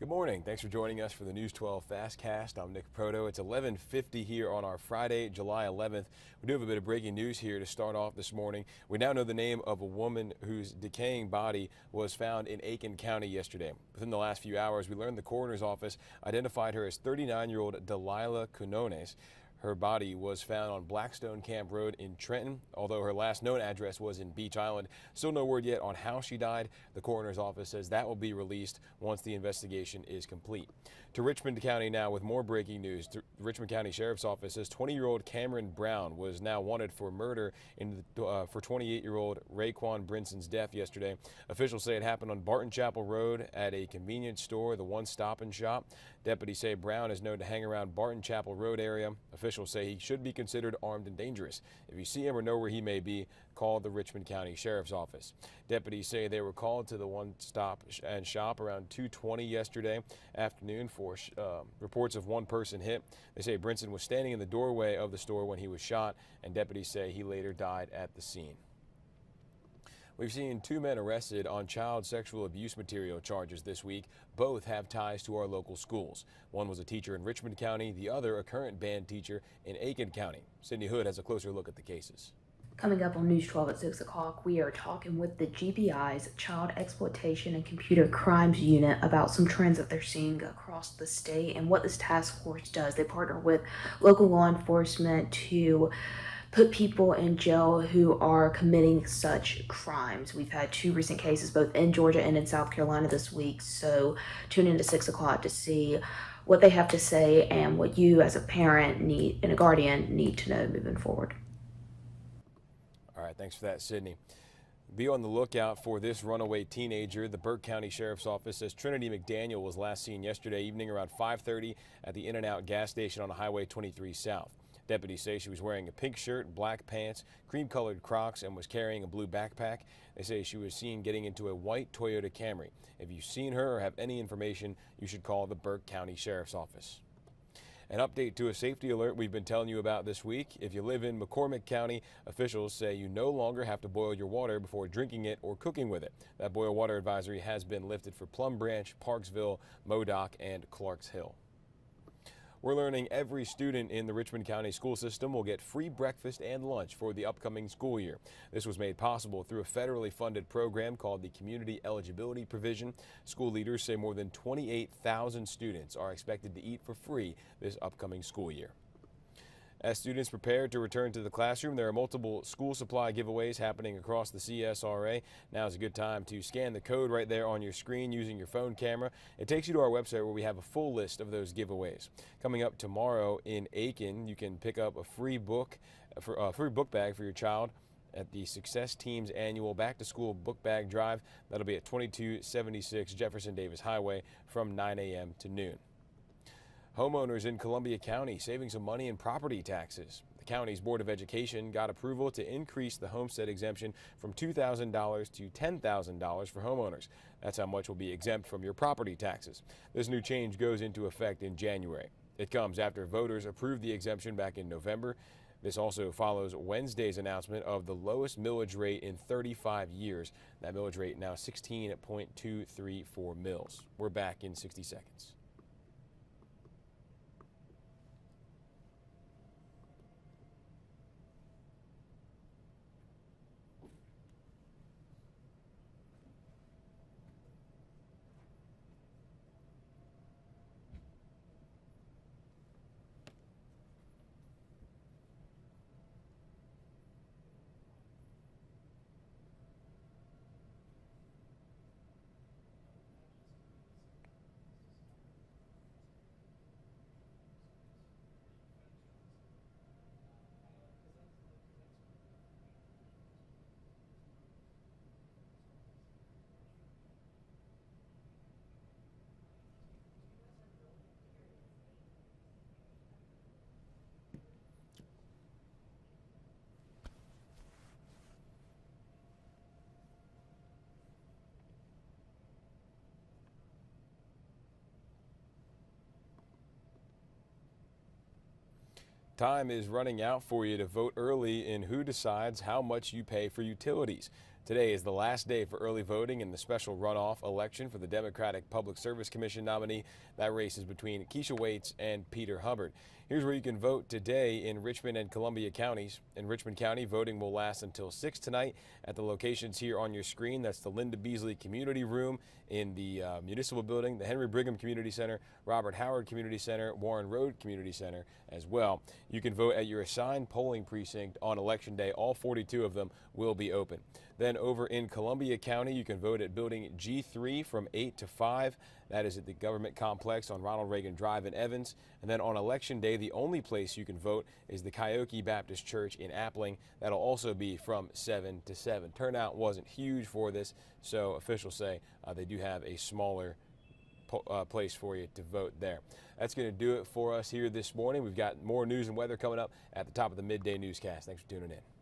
Good morning. Thanks for joining us for the News 12 FastCast. I'm Nick Proto. It's 11:50 here on our Friday, July 11th. We do have a bit of breaking news here to start off this morning. We now know the name of a woman whose decaying body was found in Aiken County yesterday. Within the last few hours, we learned the coroner's office identified her as 39-year-old Delilah Cunones. Her body was found on Blackstone Camp Road in Trenton, although her last known address was in Beach Island. Still no word yet on how she died. The coroner's office says that will be released once the investigation is complete. To Richmond County now with more breaking news. The Richmond County Sheriff's Office says 20-year-old Cameron Brown was now wanted for murder for 28-year-old Raekwon Brinson's death yesterday. Officials say it happened on Barton Chapel Road at a convenience store, the One Stop and Shop. Deputies say Brown is known to hang around Barton Chapel Road area. Officials say he should be considered armed and dangerous. If you see him or know where he may be, call the Richmond County Sheriff's Office. Deputies say they were called to the One Stop and Shop around 2:20 yesterday afternoon for reports of one person hit. They say Brinson was standing in the doorway of the store when he was shot, and deputies say he later died at the scene. We've seen two men arrested on child sexual abuse material charges this week. Both have ties to our local schools. One was a teacher in Richmond County, the other a current band teacher in Aiken County. Sydney Hood has a closer look at the cases. Coming up on News 12 at 6 o'clock, we are talking with the GBI's Child Exploitation and Computer Crimes Unit about some trends that they're seeing across the state and what this task force does. They partner with local law enforcement to put people in jail who are committing such crimes. We've had two recent cases both in Georgia and in South Carolina this week, so tune in to 6 o'clock to see what they have to say and what you as a parent and a guardian need to know moving forward. All right, thanks for that, Sydney. Be on the lookout for this runaway teenager. The Burke County Sheriff's Office says Trinity McDaniel was last seen yesterday evening around 5:30 at the In-N-Out gas station on Highway 23 South. Deputies say she was wearing a pink shirt, black pants, cream-colored Crocs, and was carrying a blue backpack. They say she was seen getting into a white Toyota Camry. If you've seen her or have any information, you should call the Burke County Sheriff's Office. An update to a safety alert we've been telling you about this week. If you live in McCormick County, officials say you no longer have to boil your water before drinking it or cooking with it. That boil water advisory has been lifted for Plum Branch, Parksville, Modoc, and Clarks Hill. We're learning every student in the Richmond County school system will get free breakfast and lunch for the upcoming school year. This was made possible through a federally funded program called the Community Eligibility Provision. School leaders say more than 28,000 students are expected to eat for free this upcoming school year. As students prepare to return to the classroom, there are multiple school supply giveaways happening across the CSRA. Now is a good time to scan the code right there on your screen using your phone camera. It takes you to our website where we have a full list of those giveaways. Coming up tomorrow in Aiken, you can pick up a free book bag for your child at the Success Team's annual back-to-school book bag drive. That'll be at 2276 Jefferson Davis Highway from 9 a.m. to noon. Homeowners in Columbia County saving some money in property taxes. The county's Board of Education got approval to increase the homestead exemption from $2,000 to $10,000 for homeowners. That's how much will be exempt from your property taxes. This new change goes into effect in January. It comes after voters approved the exemption back in November. This also follows Wednesday's announcement of the lowest millage rate in 35 years. That millage rate now 16.234 mils. We're back in 60 seconds. Time is running out for you to vote early in who decides how much you pay for utilities. Today is the last day for early voting in the special runoff election for the Democratic Public Service Commission nominee. That race is between Keisha Waits and Peter Hubbard. Here's where you can vote today in Richmond and Columbia counties. In Richmond County, voting will last until 6 tonight at the locations here on your screen. That's the Linda Beasley Community Room in the Municipal Building, the Henry Brigham Community Center, Robert Howard Community Center, Warren Road Community Center as well. You can vote at your assigned polling precinct on Election Day. All 42 of them will be open. Then over in Columbia County, you can vote at Building G3 from 8 to 5. That is at the Government Complex on Ronald Reagan Drive in Evans. And then on Election Day, the only place you can vote is the Coyote Baptist Church in Appling. That'll also be from 7 to 7. Turnout wasn't huge for this, so officials say they do have a smaller place for you to vote there. That's going to do it for us here this morning. We've got more news and weather coming up at the top of the midday newscast. Thanks for tuning in.